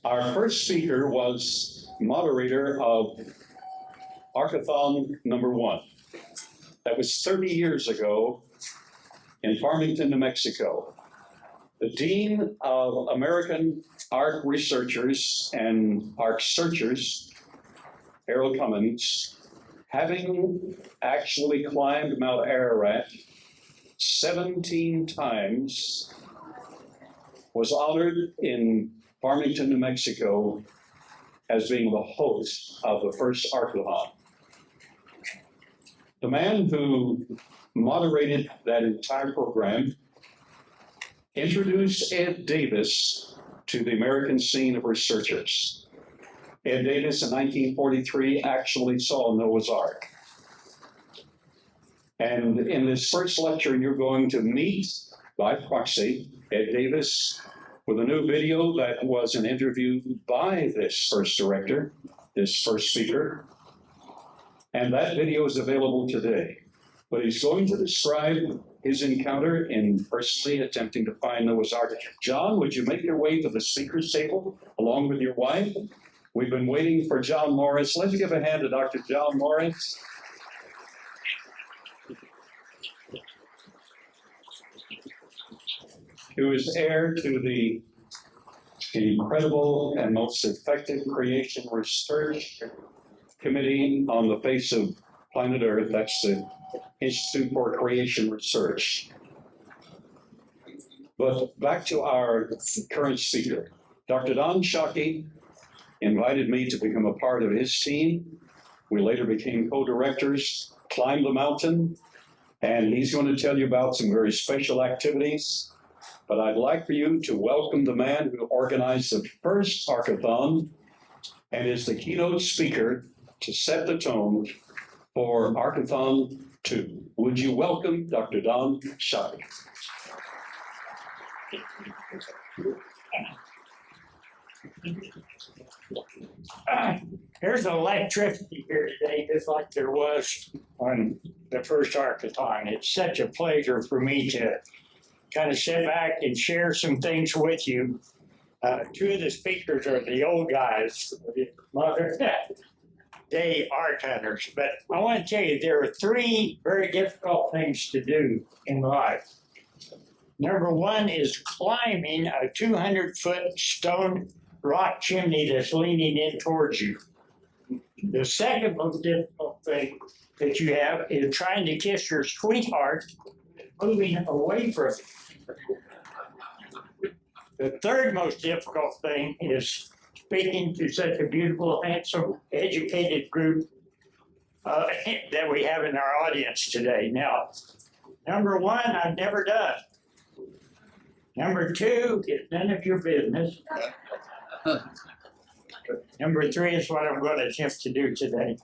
Our first speaker was moderator of Ark-A-Thon #1. That was 30 years ago in Farmington, New Mexico. The Dean of American Ark Researchers and Ark Searchers, Errol Cummings, having actually climbed Mount Ararat 17 times, was honored in Farmington, New Mexico, as being the host of the first Ark-A-Thon. The man who moderated that entire program introduced Ed Davis to the American scene of researchers. Ed Davis in 1943 actually saw Noah's Ark. And in this first lecture, you're going to meet by proxy Ed Davis with a new video that was an interview by this first director, this first speaker. And that video is available today. But he's going to describe his encounter in personally attempting to find Noah's Ark. John, would you make your way to the speaker's table along with your wife? We've been waiting for John Morris. Let's give a hand to Dr. John Morris. Who is heir to the incredible and most effective creation research committee on the face of planet Earth. That's the Institute for Creation Research. But back to our current speaker. Dr. Don Shockey invited me to become a part of his team. We later became co-directors, climbed the mountain, and he's going to tell you about some very special activities. But I'd like for you to welcome the man who organized the first Ark-A-Thon and is the keynote speaker to set the tone for Ark-A-Thon 2. Would you welcome Dr. Don Shockey? There's electricity here today, just like there was on the first Ark-A-Thon. It's such a pleasure for me to kind of sit back and share some things with you. Two of the speakers are the old guys, modern day Ark hunters. But I want to tell you, there are three very difficult things to do in life. Number one is climbing a 200-foot stone rock chimney that's leaning in towards you. The second most difficult thing that you have is trying to kiss your sweetheart, moving away from it. The third most difficult thing is speaking to such a beautiful, handsome, educated group that we have in our audience today. Now, number one, I've never done. Number two is none of your business. Number three is what I'm going to attempt to do today.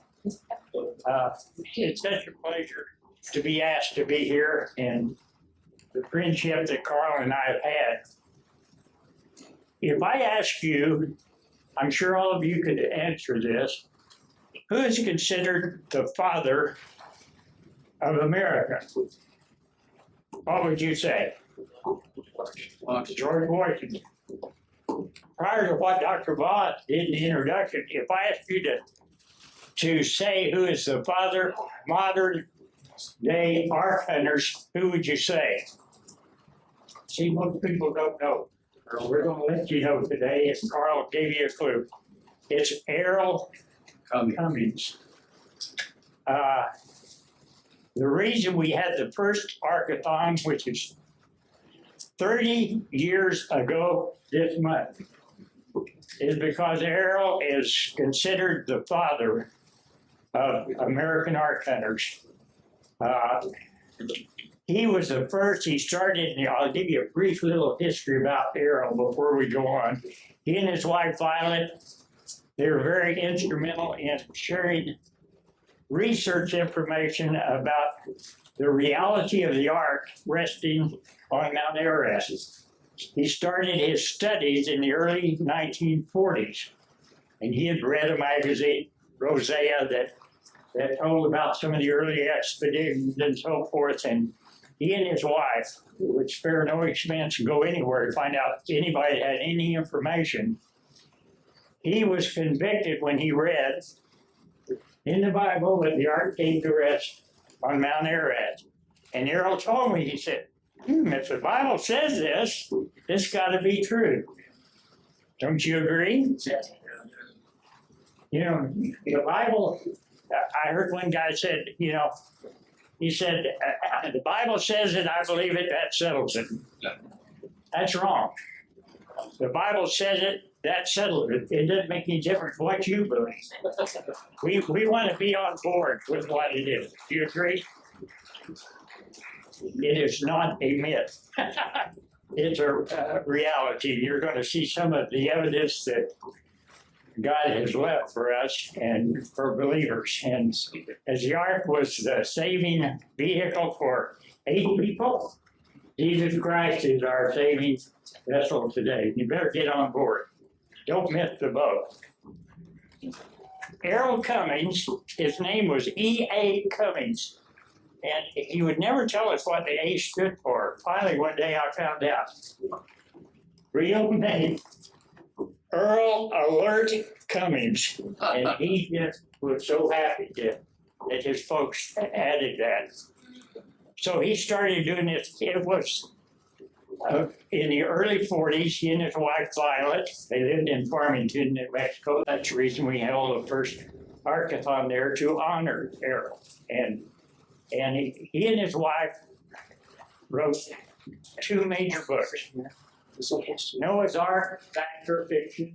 It's such a pleasure to be asked to be here, and the friendship that Carl and I have had. If I ask you, I'm sure all of you could answer this, who is considered the father of America? What would you say? George Washington. Prior to what Dr. Baugh did in the introduction, if I asked you to say who is the father of modern day Ark hunters, who would you say? See, most people don't know. We're going to let you know today, and Carl gave you a clue. It's Errol Cummings. The reason we had the first Ark-A-Thon, which is 30 years ago this month, is because Errol is considered the father of American Ark hunters. He was the first. He started, I'll give you a brief little history about Errol before we go on. He and his wife Violet, they were very instrumental in sharing research information about the reality of the Ark resting on Mount Ararat. He started his studies in the early 1940s, and he had read a magazine, Rosea, that told about some of the early expeditions and so forth, and he and his wife would spare no expense and go anywhere to find out if anybody had any information he was convicted when he read in the Bible that the ark came to rest on Mount Ararat. And Errol told me, he said, if the Bible says this got to be true. Don't you agree? You know, the Bible, I heard one guy said, you know, he said, the Bible says it, I believe it, that settles it. That's wrong. The Bible says it, that settles it. It doesn't make any difference what you believe. We want to be on board with what it is. Do you agree? It is not a myth. It's a reality. You're going to see some of the evidence that God has left for us and for believers. And as the ark was the saving vehicle for 8 people, Jesus Christ is our saving vessel today. You better get on board. Don't miss the boat. Errol Cummings, his name was E.A. Cummings, and he would never tell us what the A stood for. Finally, one day I found out. Real name, Earl Alert Cummings. And he just was so happy that his folks added that. So he started doing this. It was in the early 40s, he and his wife Violet, they lived in Farmington, New Mexico. That's the reason we held the first Ark-A-Thon there to honor Errol. And he and his wife wrote 2 major books. Noah's Ark, fact or fiction.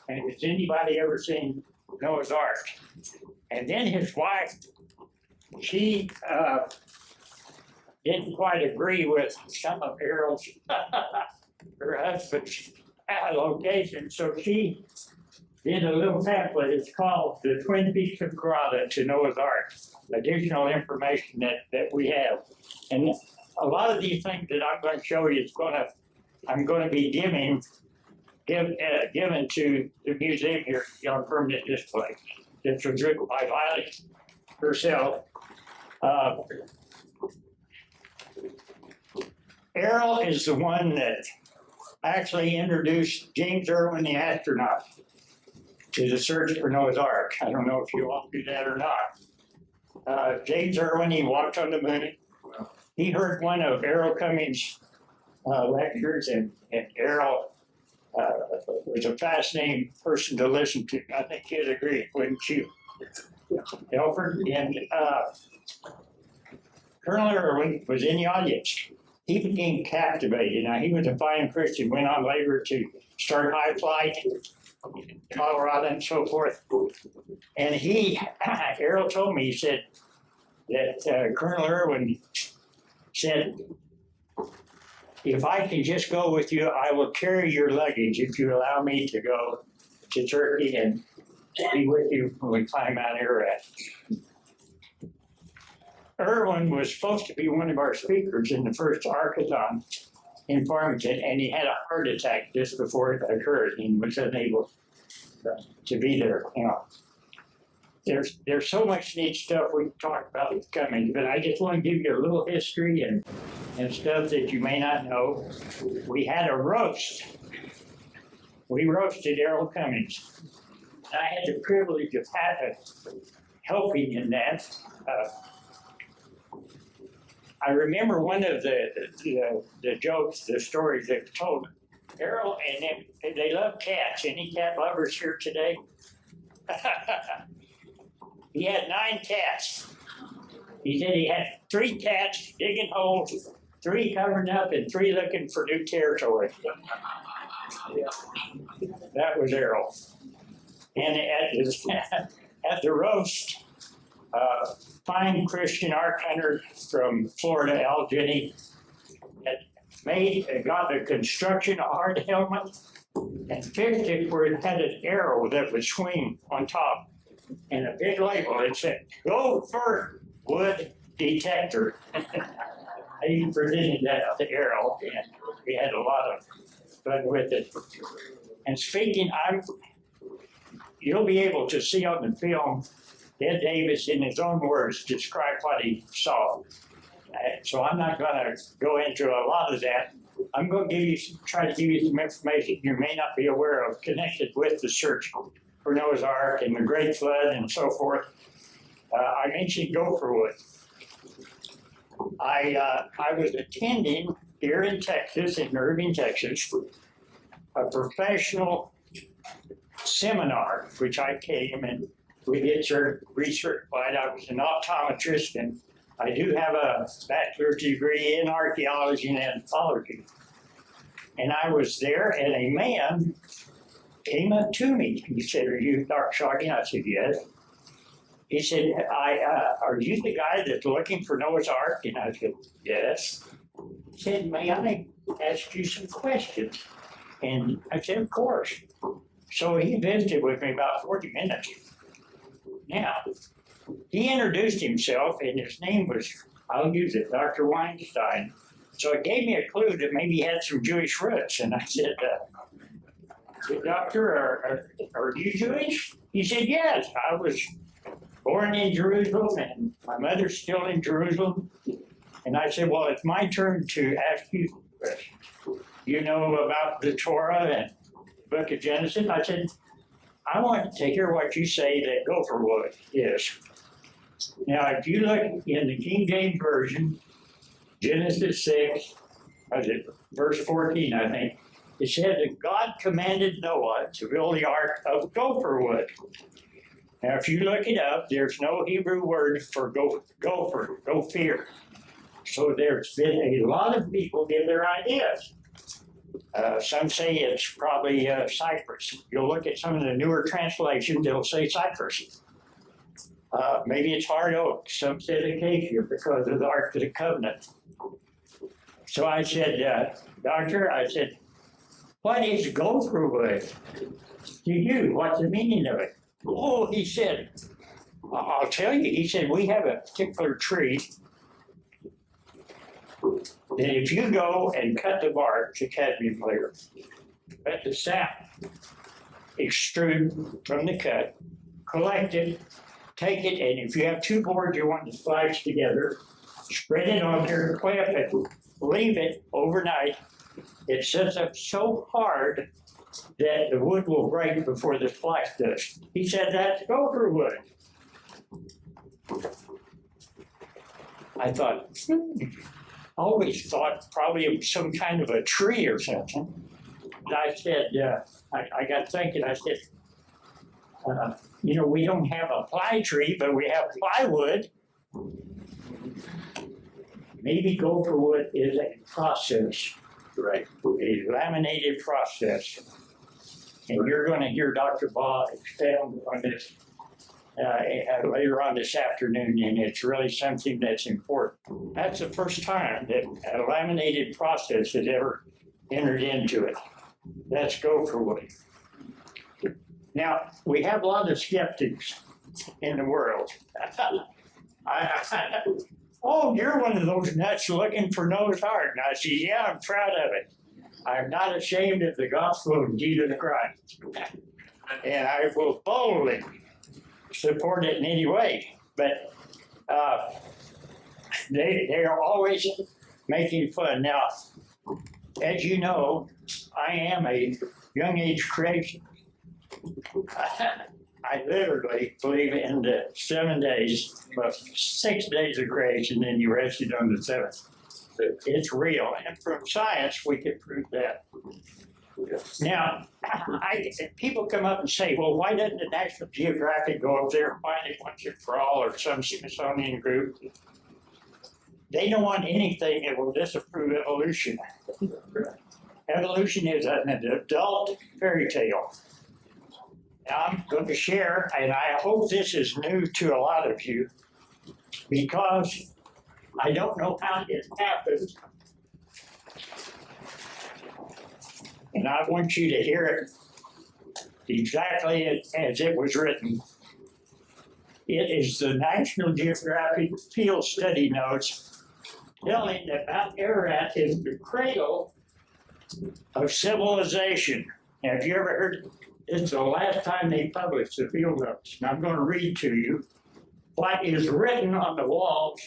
And has anybody ever seen Noah's Ark? And then his wife, she didn't quite agree with some of Errol's, her husband's location, so she did a little pamphlet. It's called The Twin Peaks of Grotto to Noah's Ark. Additional information that we have. And a lot of these things that I'm going to show you I'm going to be given to the museum here on permanent display. This was written by Violet herself. Errol is the one that actually introduced James Irwin, the astronaut, to the search for Noah's Ark. I don't know if you all do that or not. James Irwin, he walked on the moon. He heard one of Errol Cummings' lectures, and Errol was a fascinating person to listen to. I think you'd agree, wouldn't you, Alfred? And Colonel Irwin was in the audience. He became captivated. Now, he was a fine Christian, went on later to start high flight, Colorado and so forth. And Errol told me, he said that Colonel Irwin said, if I can just go with you, I will carry your luggage if you allow me to go to Turkey and be with you when we climb Mount Ararat. Irwin was supposed to be one of our speakers in the first Ark-A-Thon in Farmington, and he had a heart attack just before it occurred and was unable to be there. You know, there's so much neat stuff we can talk about with Cummings, but I just want to give you a little history and stuff that you may not know. We had a roast. We roasted Errol Cummings. I had the privilege of helping in that. I remember one of the jokes, the stories they've told. Errol, and they love cats. Any cat lovers here today? He had 9 cats. He said he had 3 cats digging holes, 3 covering up, and 3 looking for new territory. That was Errol. And at the roast, fine Christian ark hunter from Florida, Al Jenny, had got a construction hard helmet and fixed it where it had an arrow that would swing on top and a big label that said, "Go for wood detector." I even presented that to Errol, and we had a lot of fun with it. And speaking, you'll be able to see on the film Ed Davis, in his own words, describe what he saw. So I'm not going to go into a lot of that, I'm going to try to give you some information you may not be aware of connected with the search for Noah's Ark and the Great Flood and so forth. I mentioned Gopherwood. I was attending here in Texas, in Irving, Texas, a professional seminar, which I came and we get recertified. I was an optometrist, and I do have a bachelor's degree in archaeology and anthropology. And I was there, and a man came up to me. He said, "Are you Dr. Shockey?" I said, "Yes." He said, "Are you the guy that's looking for Noah's Ark?" And I said, "Yes." He said, "May I ask you some questions?" And I said, "Of course." So he visited with me about 40 minutes. Now, he introduced himself, and his name was, I'll use it, Dr. Weinstein. So it gave me a clue that maybe he had some Jewish roots. And I said, "Doctor, are you Jewish?" He said, "Yes, I was born in Jerusalem, and my mother's still in Jerusalem." And I said, "Well, it's my turn to ask you a question. You know about the Torah and the book of Genesis?" I said, "I want to hear what you say that Gopherwood is." Now, if you look in the King James Version, Genesis 6, verse 14, I think, it said that God commanded Noah to build the ark of gopher. Now, if you look it up, there's no Hebrew word for gopher, gopher. So there's been a lot of people give their ideas. Some say it's probably cypress. You'll look at some of the newer translations, they'll say cypress. Maybe it's hard oak. Some say acacia because of the Ark of the Covenant. So I said, "Doctor," I said, "what is gopher wood to you? What's the meaning of it?" "Oh," he said, "I'll tell you." He said, "We have a particular tree that if you go and cut the bark, the cadmium layer, let the sap extrude from the cut, collect it, take it, and if you have two boards you want to splice together, spread it on your cliff and leave it overnight. It sets up so hard that the wood will break before the splice does." He said, "That's gopher wood." I thought, always thought probably it was some kind of a tree or something. And I said, I got thinking, I said, we don't have a ply tree, but we have plywood. Maybe gopher wood is a process, right? A laminated process. And you're going to hear Dr. Baugh expound on this later on this afternoon, and it's really something that's important. That's the first time that a laminated process has ever entered into it. That's gopher wood. Now, we have a lot of skeptics in the world. "Oh, you're one of those nuts looking for Noah's Ark." And I said, "Yeah, I'm proud of it. I'm not ashamed of the gospel of Jesus Christ. And I will boldly support it in any way." But they are always making fun. Now, as you know, I am a young age creation. I literally believe in the 7 days, but 6 days of creation, and you rested on the seventh. It's real, and from science we can prove that. Now, people come up and say, "Well, why doesn't the National Geographic go up there and find it once and for all, or some Smithsonian group?" They don't want anything that will disapprove evolution. Evolution is an adult fairy tale. Now, I'm going to share, and I hope this is new to a lot of you, because I don't know how it happened. And I want you to hear it exactly as it was written. It is the National Geographic Field Study Notes telling that Mount Ararat is the cradle of civilization. Now, have you ever heard? It's the last time they published the field notes. And I'm going to read to you what is written on the walls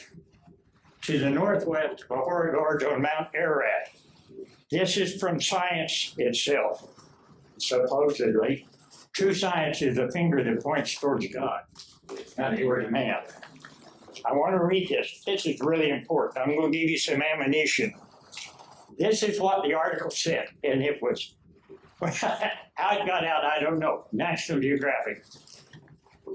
to the northwest of Bahora Gorge on Mount Ararat. This is from science itself, supposedly. True science is a finger that points towards God, not towards man. I want to read this. This is really important. I'm going to give you some ammunition. This is what the article said, and it was, how it got out, I don't know. National Geographic.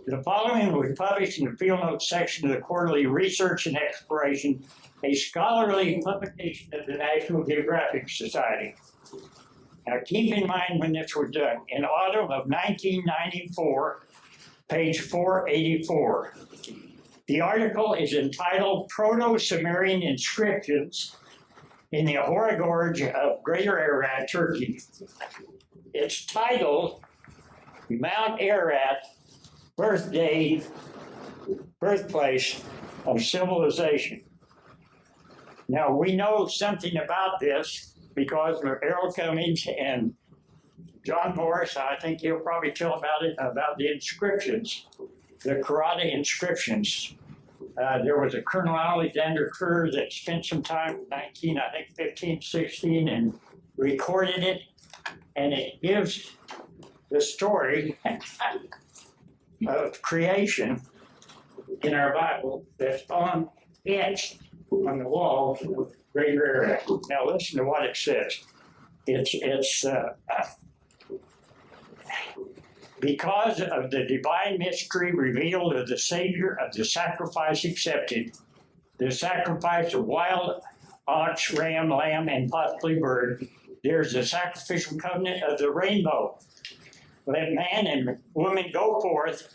The following was published in the field notes section of the quarterly Research and Exploration, a scholarly publication of the National Geographic Society. Now keep in mind when this was done. In autumn of 1994, page 484. The article is entitled Proto-Sumerian Inscriptions in the Ahura Gorge of Greater Ararat, Turkey. It's titled Mount Ararat, Birthplace of Civilization. Now we know something about this because of Errol Cummings and John Morris. I think he'll probably tell about it, about the inscriptions, the Karada inscriptions. There was a Colonel Alexander Kerr that spent some time in 15, 16 and recorded it. And it gives the story of creation in our Bible that's etched on the walls of Greater Ararat. Now listen to what it says. It's because of the divine mystery revealed of the Savior of the sacrifice accepted, the sacrifice of wild ox, ram, lamb, and possibly bird, there's the sacrificial covenant of the rainbow. Let man and woman go forth,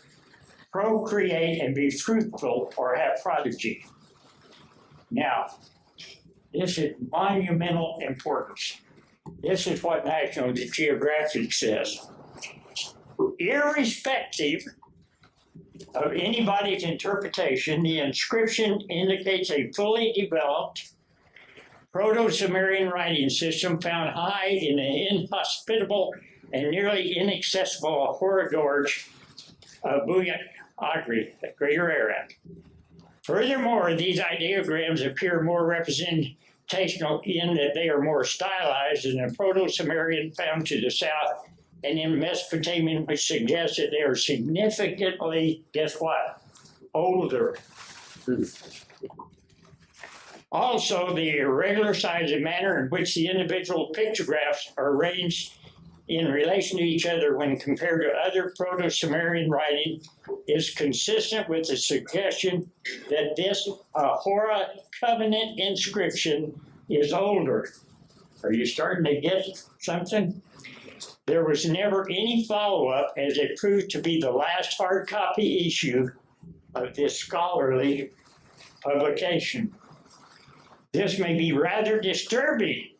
procreate, and be fruitful or have prodigy. Now, this is monumental importance. This is what National Geographic says. Irrespective of anybody's interpretation, the inscription indicates a fully developed Proto-Sumerian writing system found high in the inhospitable and nearly inaccessible Ahura Gorge of Baugh, Greater Ararat. Furthermore, these ideograms appear more representational in that they are more stylized than the Proto-Sumerian found to the south and in Mesopotamia, which suggests that they are significantly, guess what, older. Also, the irregular size and manner in which the individual pictographs are arranged in relation to each other when compared to other Proto-Sumerian writing is consistent with the suggestion that this Ahura covenant inscription is older. Are you starting to get something? There was never any follow-up as it proved to be the last hard copy issue of this scholarly publication. This may be rather disturbing,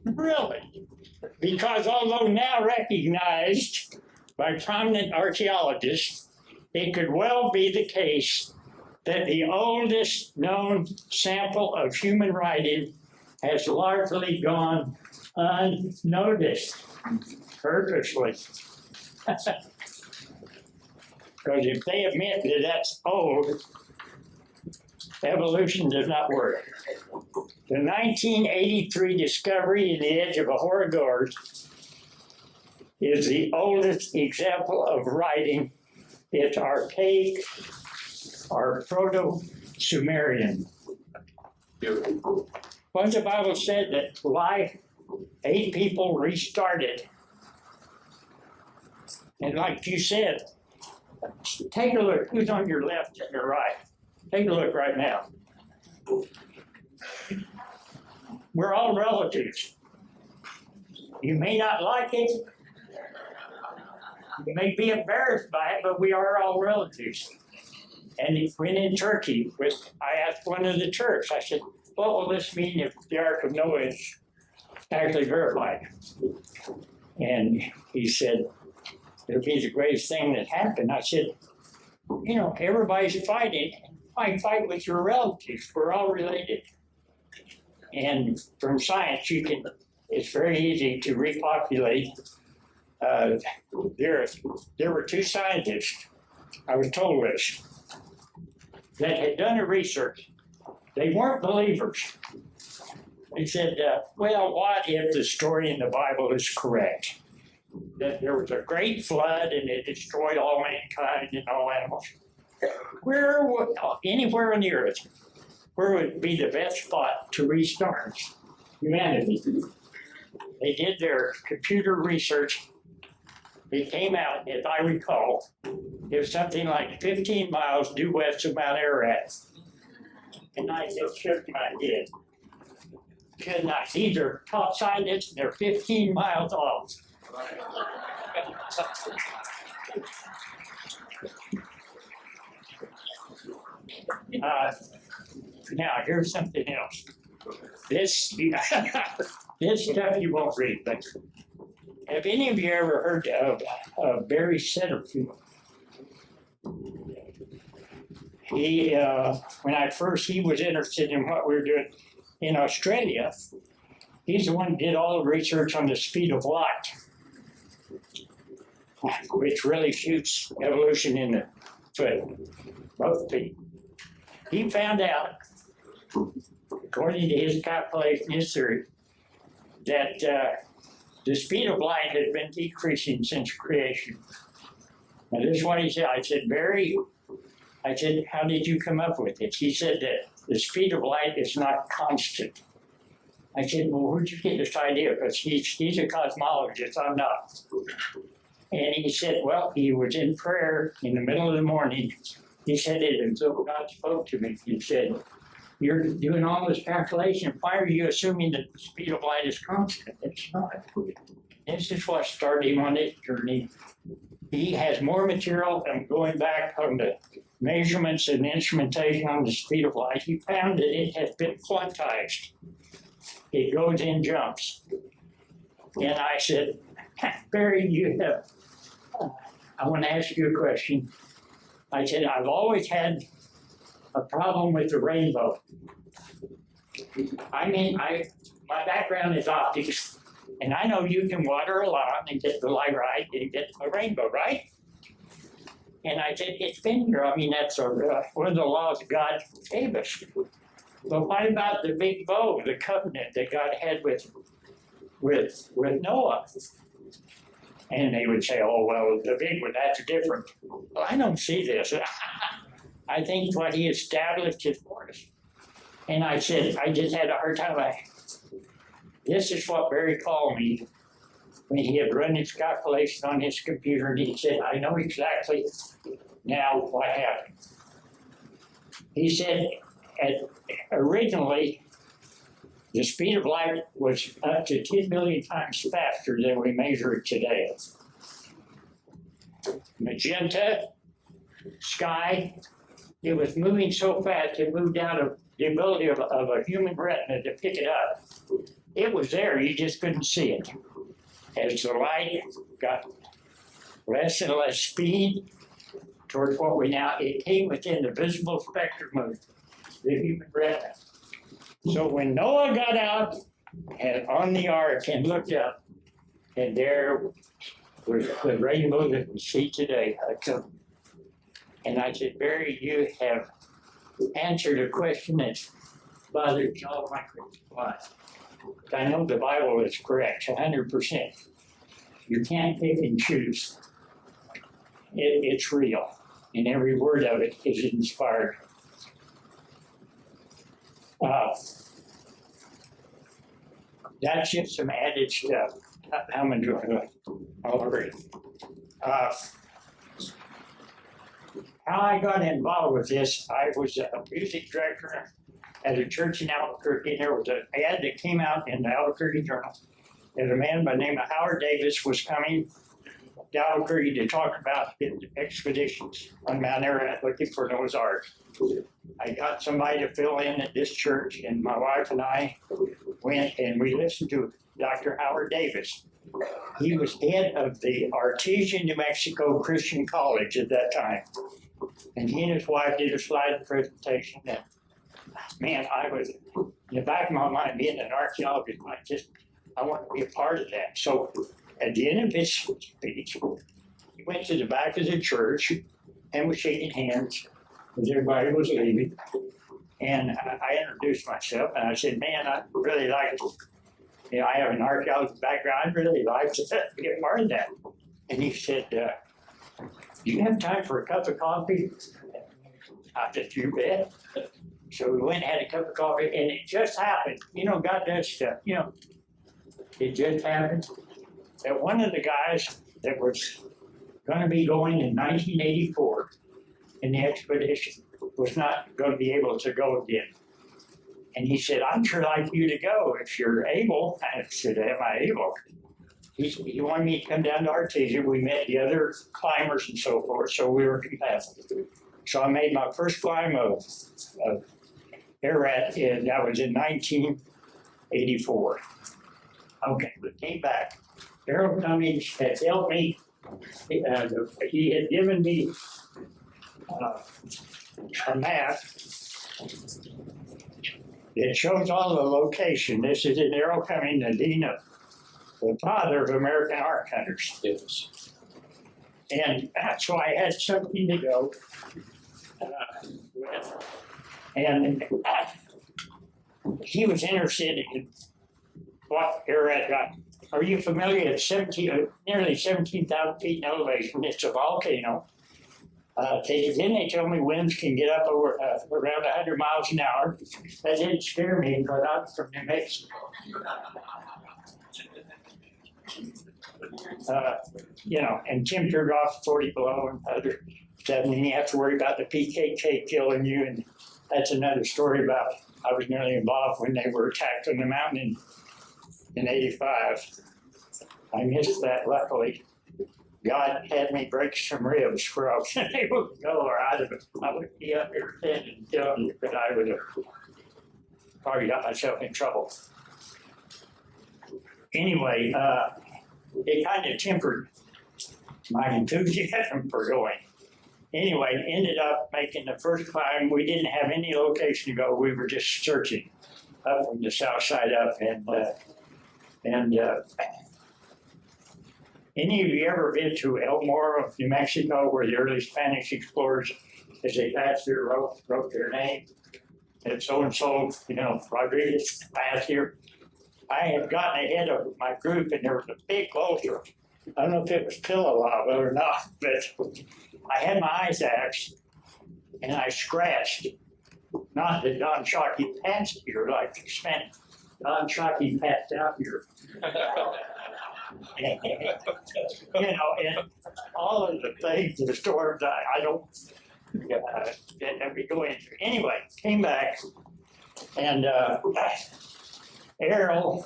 really, because although now recognized by prominent archaeologists, it could well be the case that the oldest known sample of human writing has largely gone unnoticed, purposely. Because if they admit that that's old, evolution does not work. The 1983 discovery in the edge of Ahura Gorge is the oldest example of writing. It's archaic or Proto-Sumerian. Once the Bible said that life, 8 people restarted. And like you said, take a look. Who's on your left and your right? Take a look right now. We're all relatives. You may not like it. You may be embarrassed by it, but we are all relatives. And when in Turkey, I asked one of the Turks, I said, what will this mean if the Ark of Noah is actually verified? And he said, it'll be the greatest thing that happened. I said, you know, everybody's fighting. Fight with your relatives. We're all related. And from science, it's very easy to repopulate. There were 2 scientists, I was told this, that had done a research. They weren't believers. He said, well, what if the story in the Bible is correct? That there was a great flood and it destroyed all mankind and all animals. Anywhere on the earth, where would be the best spot to restart humanity? They did their computer research. It came out, if I recall, it was something like 15 miles due west of Mount Ararat. And I just shook my head. Could not. These are top scientists, and they're 15 miles off. Now, here's something else. This, this stuff you won't read, but have any of you ever heard of Barry Setterfield? He was interested in what we were doing in Australia. He's the one who did all the research on the speed of light, which really shoots evolution in the foot, both feet. He found out, according to his calculation, his theory, that the speed of light had been decreasing since creation. Now, this is what he said. I said, Barry, how did you come up with it? He said that the speed of light is not constant. I said, well, where'd you get this idea? Because he's a cosmologist, I'm not. And he said, well, he was in prayer in the middle of the morning. He said it until God spoke to me. He said, you're doing all this calculation. Why are you assuming that the speed of light is constant? It's not. This is what started him on this journey. He has more material, and going back on the measurements and instrumentation on the speed of light, he found that it has been quantized. It goes in jumps. And I said, Barry, I want to ask you a question. I said, I've always had a problem with the rainbow. I mean, my background is optics, and I know you can water a lawn and get the light right and get a rainbow, right? And I said, it's been here. I mean, that's one of the laws God gave us. But what about the big bow, the covenant that God had with Noah? And they would say, oh, well, the big one, that's different. Well, I don't see this. I think what he established is for us. And I said, I just had a hard time. This is what Barry called me when he had run his calculation on his computer, and he said, I know exactly now what happened. He said, originally, the speed of light was up to 10 million times faster than we measure it today. Magenta, sky, it was moving so fast, it moved out of the ability of a human retina to pick it up. It was there, you just couldn't see it. As the light got less and less speed towards what it came within the visible spectrum of the human retina. So when Noah got out and on the ark and looked up, and there was the rainbow that we see today. And I said, Barry, you have answered a question that's bothered me all my life. I know the Bible is correct, 100%. You can't pick and choose. It's real, and every word of it is inspired. That's just some added stuff. I'm enjoying it. I'll agree. How I got involved with this, I was a music director at a church in Albuquerque. There was an ad that came out in the Albuquerque Journal. And a man by the name of Howard Davis was coming to Albuquerque to talk about his expeditions on Mount Ararat looking for Noah's Ark. I got somebody to fill in at this church, and my wife and I went and we listened to Dr. Howard Davis. He was head of the Artesia, New Mexico Christian College at that time. And he and his wife did a slide presentation. And man, I was in the back of my mind, being an archaeologist, I want to be a part of that. So at the end of his speech, he went to the back of the church and was shaking hands as everybody was leaving. And I introduced myself, and I said, man, I really like, I have an archaeology background. I'd really like to be a part of that. And he said, do you have time for a cup of coffee? I said, you bet. So we went and had a cup of coffee, and it just happened. God does stuff. It just happened that one of the guys that was going to be going in 1984 in the expedition was not going to be able to go again. And he said, I'd sure like you to go if you're able. I said, am I able? He wanted me to come down to Artesia. We met the other climbers and so forth, so we were compatible. So I made my first climb of Ararat, and that was in 1984. Okay, we came back. Errol Cummings had helped me. He had given me a map that shows all the location. This is in Errol Cummings, the dean of the father of American Ark Hunters. Yes. And so I had something to go with. And he was interested in what Ararat got. Are you familiar at nearly 17,000 feet in elevation? It's a volcano. Then they told me winds can get up over around 100 miles an hour. That didn't scare me because I'm from New Mexico. And temperature drops 40 below and other stuff. And you have to worry about the PKK killing you. And that's another story about I was nearly involved when they were attacked on the mountain in 85. I missed that, luckily. God had me break some ribs where I was able to go, or I would be up here dead and telling you, but I would have probably got myself in trouble. Anyway, it kind of tempered my enthusiasm for going. Anyway, ended up making the first climb. We didn't have any location to go. We were just searching up from the south side up. And any of you ever been to El Morro, New Mexico, where the early Spanish explorers, as they passed through, wrote their name? And so-and-so, Rodriguez passed here. I had gotten ahead of my group, and there was a big boulder. I don't know if it was pillow lava or not, but I had my eyes axed, and I scratched. Not that Don Shockey passed here like the Spanish. Don Shockey passed out here. And all of the things, the storms, I don't go into. Anyway, came back, and Errol,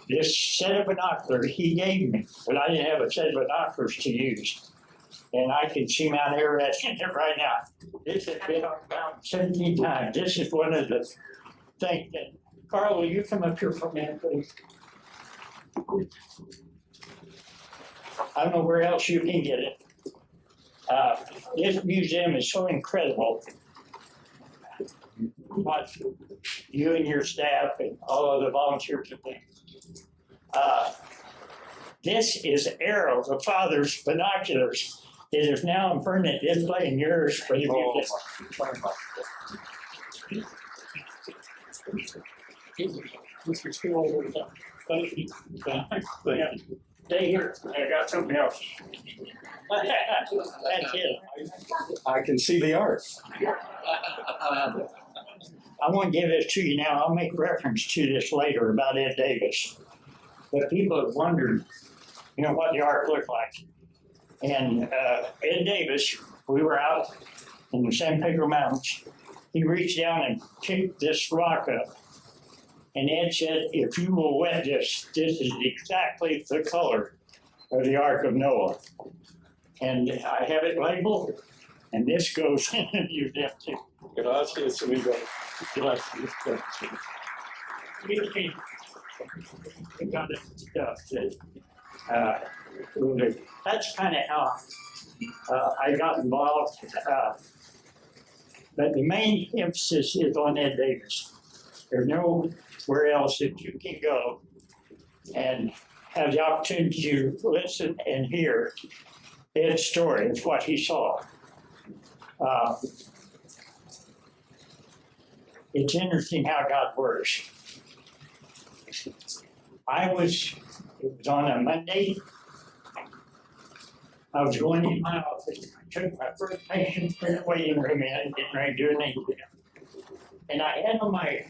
this set of binoculars he gave me, but I didn't have a set of binoculars to use. And I can see Mount Ararat in there right now. This has been on the mountain 17 times. This is one of the things that, Carl, will you come up here for a minute, please? I don't know where else you can get it. This museum is so incredible. What you and your staff and all of the volunteers have done. This is Errol, the father's binoculars. It is now in permanent display in yours for the Stay here. I got something else. That's it. I can see the art. I want to give this to you now. I'll make reference to this later about Ed Davis. But people have wondered, what the Ark looked like. And Ed Davis, we were out in the San Pedro Mountains. He reached down and picked this rock up. And Ed said, if you will wet this is exactly the color of the Ark of Noah. And I have it labeled, and this goes in the museum too. Gracias, amigo. That's kind of how I got involved. But the main emphasis is on Ed Davis. There's nowhere else that you can go and have the opportunity to listen and hear Ed's story of what he saw. it's interesting how God works. It was on a Monday. I was going in my office. I took my first patient in the waiting room in, getting ready to do an exam. And I had on my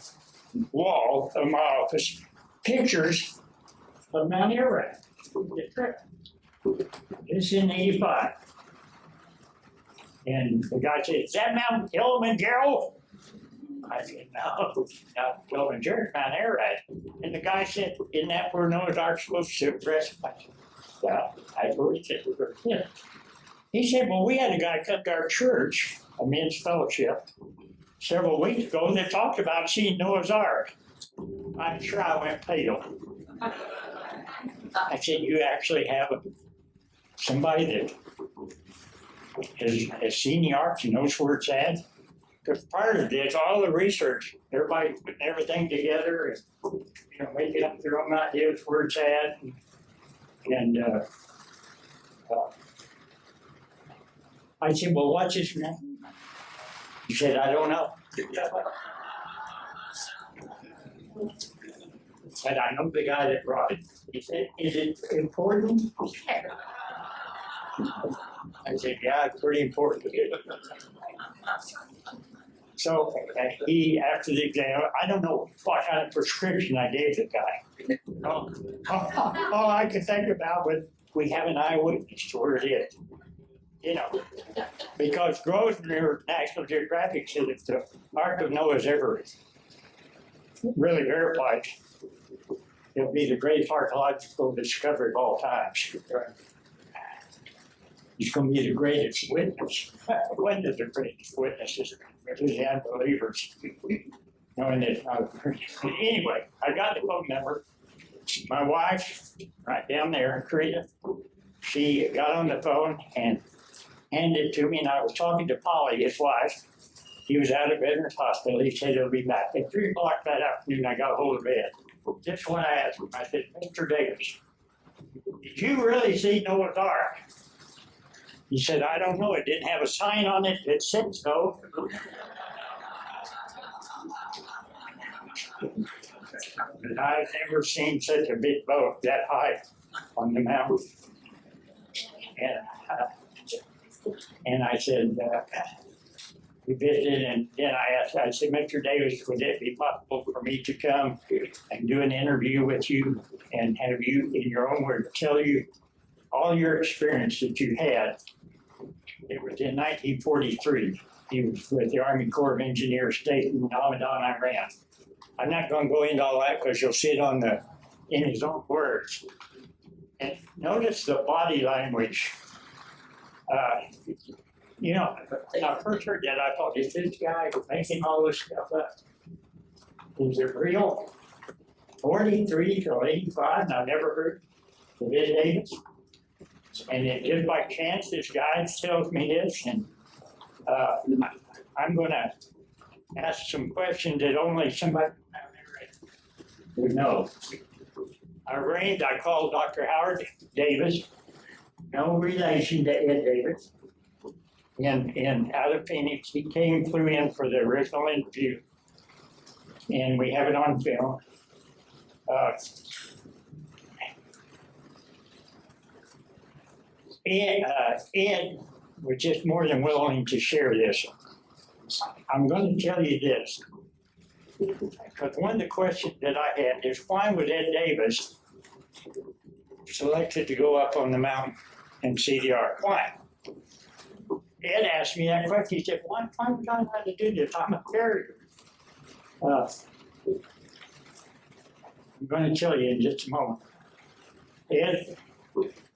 wall of my office pictures of Mount Ararat, the trip. This is in 85. And the guy said, "Is that Mount Kilimanjaro?" I said, "No, not Kilimanjaro, Mount Ararat." And the guy said, "Isn't that where Noah's Ark supposed to rest?" I said, "Yeah, I believe it." Yeah. He said, "Well, we had a guy come to our church, a men's fellowship, several weeks ago that talked about seeing Noah's Ark." I'm sure I went pale. I said, "You actually have somebody that has seen the ark and knows where it's at?" Because prior to this, all the research, everybody putting everything together and making up their own ideas where it's at. And I said, "Well, what's his name?" He said, "I don't know." I said, "I know the guy that brought it." He said, "Is it important?" I said, "Yeah, it's pretty important." So he, after the exam, I don't know what kind of prescription I gave the guy. All I could think about was we have an eyewitness to where it is. Because Grosvenor National Geographic said if the Ark of Noah is ever really verified, it'll be the greatest archaeological discovery of all times. He's going to be the greatest witness. When is the greatest witnesses to the unbelievers? Knowing that. Anyway, I got the phone number. My wife, right down there, Karina, she got on the phone and handed it to me, and I was talking to Polly, his wife. He was out at Veterans Hospital. He said he'll be back. At 3 o'clock that afternoon, I got a hold of Ed. Just when I asked him, I said, "Mr. Davis, did you really see Noah's Ark?" He said, "I don't know. It didn't have a sign on it that said so." But I've never seen such a big boat that high on the mountain. And I said, we visited, and then I said, "Mr. Davis, would it be possible for me to come and do an interview with you and have you, in your own words, tell you all your experience that you had?" It was in 1943. He was with the Army Corps of Engineers stationed in Ramadan, Iran. I'm not going to go into all that because you'll see it in his own words. And notice the body language. When I first heard that, I thought, is this guy making all this stuff up? Is it real? 43 to 85, and I've never heard of Ed Davis. And it just by chance, this guy tells me this, and I'm going to ask some questions that only somebody would know. I called Dr. Howard Davis, no relation to Ed Davis, and out of Phoenix. He flew in for the original interview, and we have it on film. Ed was just more than willing to share this. I'm going to tell you this, because one of the questions that I had is, why was Ed Davis selected to go up on the mountain and see the Ark? Why? Ed asked me that question. He said, why would I have to do this? I'm a farrier. I'm going to tell you in just a moment. Ed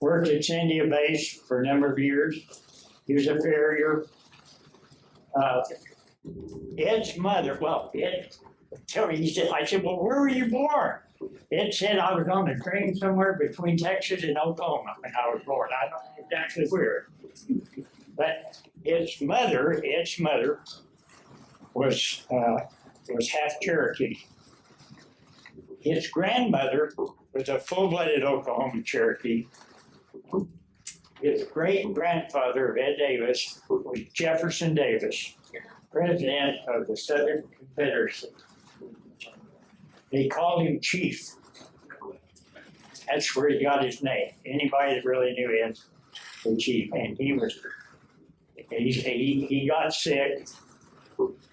worked at Sandia Base for a number of years. He was a farrier. Ed's mother, Ed, I said, well, where were you born? Ed said I was on a train somewhere between Texas and Oklahoma when I was born. I don't know exactly where. But Ed's mother was half Cherokee. His grandmother was a full-blooded Oklahoma Cherokee. His great-grandfather of Ed Davis was Jefferson Davis, president of the Southern Confederacy. They called him Chief. That's where he got his name. Anybody that really knew him, the Chief. And he got sick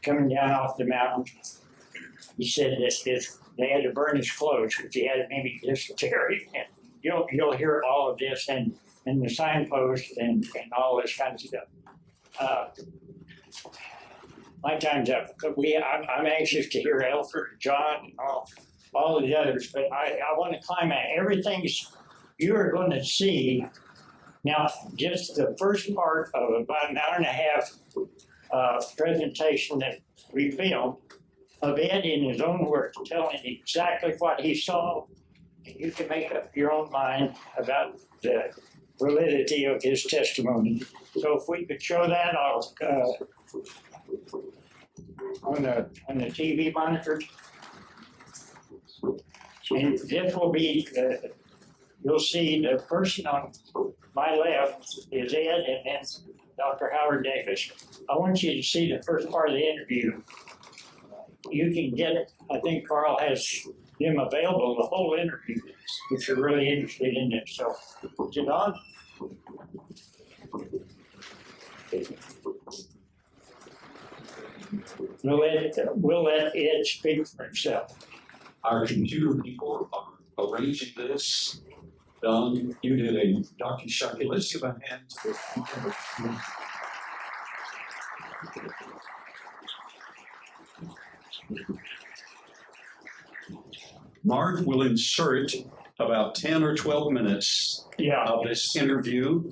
coming down off the mountain. He said that they had to burn his clothes because he had maybe dysentery. And you'll hear all of this and the signpost and all this kind of stuff. My time's up. I'm anxious to hear Alfred, John, and all of the others, but I want to climb out. Everything's you're going to see now. Just the first part of about an hour and a half presentation that we filmed of Ed in his own words, telling exactly what he saw. You can make up your own mind about the validity of his testimony. So if we could show that on the TV monitor. And this will be, you'll see the person on my left is Ed and then Dr. Howard Davis. I want you to see the first part of the interview. You can get it. I think Carl has them available, the whole interview, if you're really interested in it. So, is it on? We'll let Ed speak for himself. Our computer people are arranging this. Don, you did a Dr. Shockey. Let's give a hand to the Mark will insert about 10 or 12 minutes of this interview.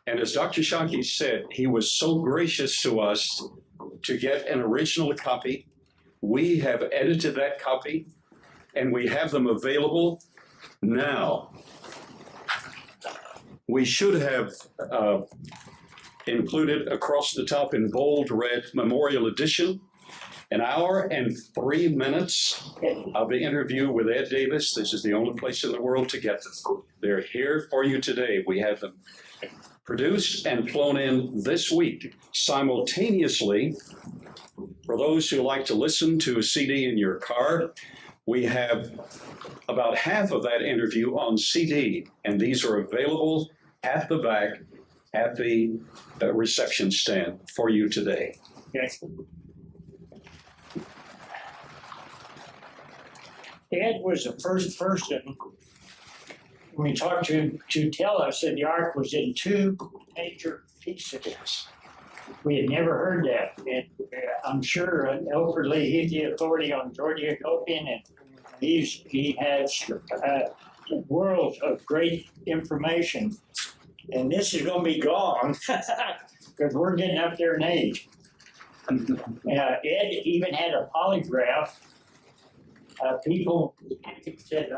And as Dr. Shockey said, he was so gracious to us to get an original copy. We have edited that copy and we have them available now. We should have included across the top in bold red Memorial Edition. An hour and 3 minutes of the interview with Ed Davis. This is the only place in the world to get them. They're here for you today. We have them produced and flown in this week. Simultaneously, for those who like to listen to a CD in your car, we have about half of that interview on CD, and these are available at the back at the reception stand for you today. Yes. Ed was the first person when we talked to him to tell us that the Ark was in two major pieces. We had never heard that. And I'm sure Alfred Lee, he's the authority on Georgia Copian, and he has worlds of great information. And this is going to be gone because we're getting up there in age. Ed even had a polygraph. People said,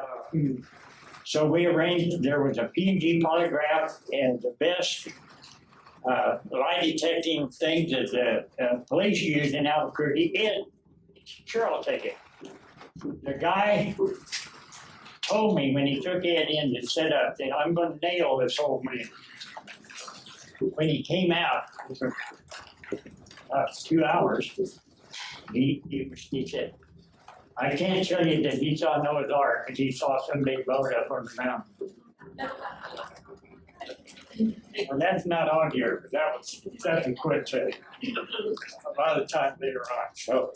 so we arranged, there was a P&G polygraph and the best lie detecting things that the police used in Albuquerque. Ed, sure, I'll take it. The guy told me when he took Ed in to set up that I'm going to nail this old man. When he came out, for 2 hours, he said, I can't tell you that he saw Noah's Ark because he saw some big boat up on the mountain. Well, that's not on here, but that's a quick thing. A lot of the time later on. So,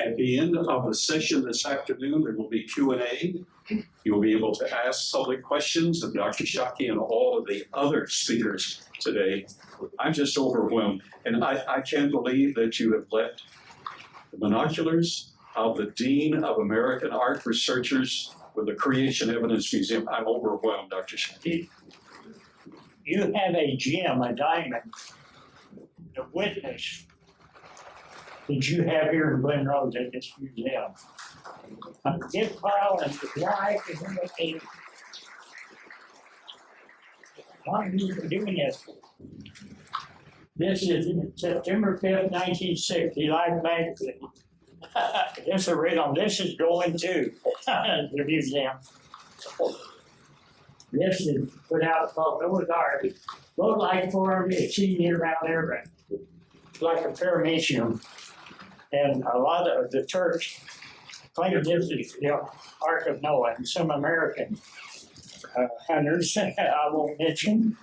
at the end of the session this afternoon, there will be Q&A. You'll be able to ask public questions of Dr. Shockey and all of the other speakers today. I'm just overwhelmed. And I can't believe that you have let the binoculars of the Dean of American Art Researchers with the Creation Evidence Museum. I'm overwhelmed, Dr. Shockey. You have a gem, a diamond, a witness that you have here in Glen Rose at this museum. Give Carl and his wife and everything. Why are you doing this? This is September 5th, 1960, Life magazine. This original, this is going to the museum. this is put out called Noah's Ark. Looked like for him, it's seen it around there, but it's like a paramecium. And a lot of the church claimed this is the Ark of Noah, and some American hunters, I won't mention,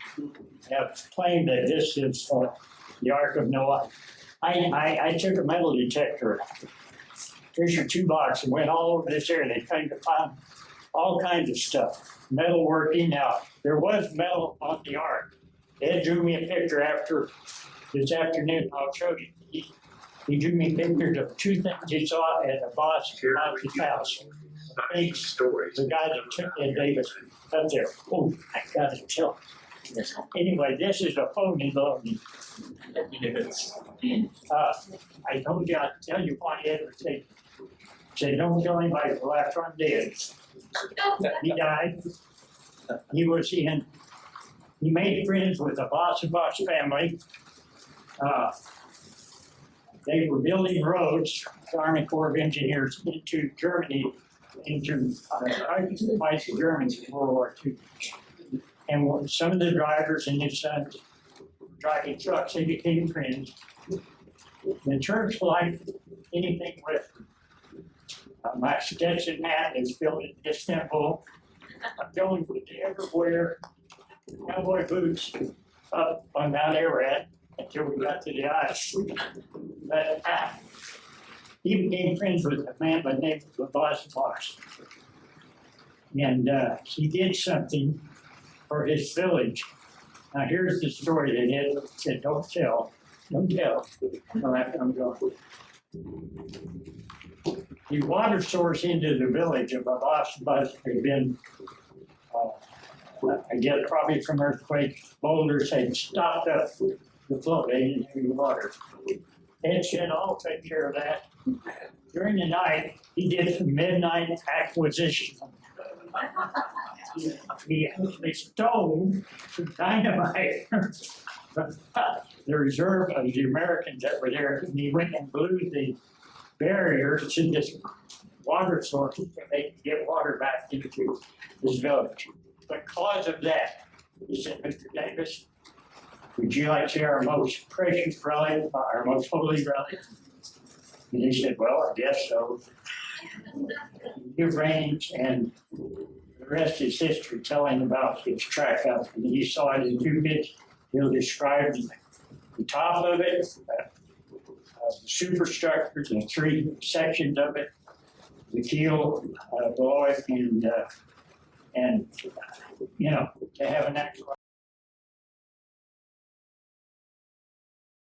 have claimed that this is the Ark of Noah. I took a metal detector, Fisher toolbox, and went all over this area. They claimed to find all kinds of stuff, metalworking. Now, there was metal on the Ark. Ed drew me a picture after this afternoon. I'll show you. He drew me pictures of two things he saw at a boss his house. Big stories. The guy that took Ed Davis up there. Oh, I got to tell. Anyway, this is a phone loading. I told you, I'd tell you why Ed would say, don't tell anybody till after I'm dead. He died. He made friends with the Boss family. They were building roads, the Army Corps of Engineers, into Germany, into Germany in World War II. And some of the drivers and his sons were driving trucks, they became friends. The church, like anything with my Stetson hat is built in Istanbul. I'm going with the everywhere cowboy boots up on Mount Ararat until we got to the ice. But he became friends with a man by the name of Boss. And he did something for his village. Now here's the story that Ed said, don't tell. Well, after I'm going. The water source into the village of Baugh had been, I guess probably from earthquake, boulders had stopped up the flow. They didn't have any water. Ed said, I'll take care of that. During the night, he did some midnight acquisition. He actually stole some dynamite the reserve of the Americans that were there, and he went and blew the barriers to this water source so they could get water back into this village. Because of that, he said, Mr. Davis, would you like to share our most precious relic, our most holy relic? And he said, well, I guess so. He arranged, and the rest is history, telling about his track up. And he saw it in 2 bits. He'll describe the top of it, the superstructure, the 3 sections of it, the keel below it, and to have an actual